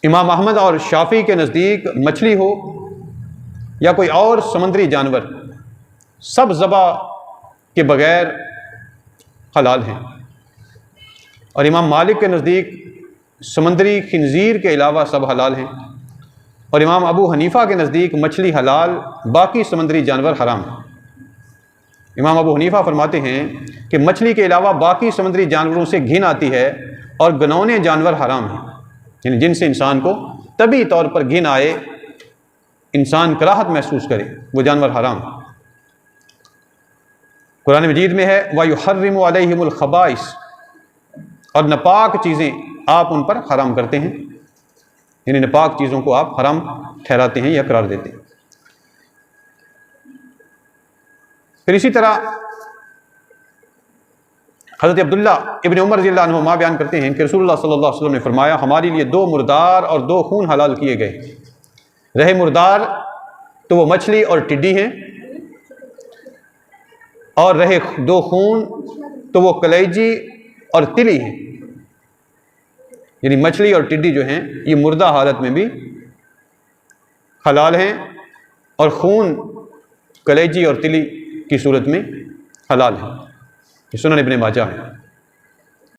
इमाम अहमद और शाफी के नज़दीक मछली हो या कोई और समुद्री जानवर सब ज़बा के बग़ैर हलाल हैं। और इमाम मालिक के नज़दीक समुद्री खिंजीर के अलावा सब हलाल हैं। और इमाम अबू हनीफ़ा के नज़दीक मछली हलाल, बाकी समुद्री जानवर हराम हैं। इमाम अबू हनीफ़ा फरमाते हैं कि मछली के अलावा बाकी समुद्री जानवरों से घिन आती है और घिनौने जानवर हराम हैं, यानी जिनसे इंसान को तभी तौर पर घिन आए, इंसान कराहत महसूस करे, वो जानवर हराम है। कुरान मजीद में है वयुहर्रिमु अलैहिमुल खबाइस, और नापाक चीज़ें आप उन पर हराम करते हैं, यानी नापाक चीज़ों को आप हराम ठहराते हैं या करार देते हैं। फिर इसी तरह हज़रत अब्दुल्ला इब्न उमर रज़ियल्लाहु अन्हुमा बयान करते हैं कि रसूलुल्लाह सल्लल्लाहु अलैहि वसल्लम ने फरमाया, हमारे लिए 2 मुर्दार और 2 खून हलाल किए गए। रहे मुर्दार तो वो मछली और टिड्डी हैं, और रहे 2 खून तो वो कलेजी और तिली हैं। यानी मछली और टिड्डी जो हैं ये मुर्दा हालत में भी हलाल हैं, और खून कलेजी और तिली की सूरत में हलाल है। सुनन इब्न माजा है।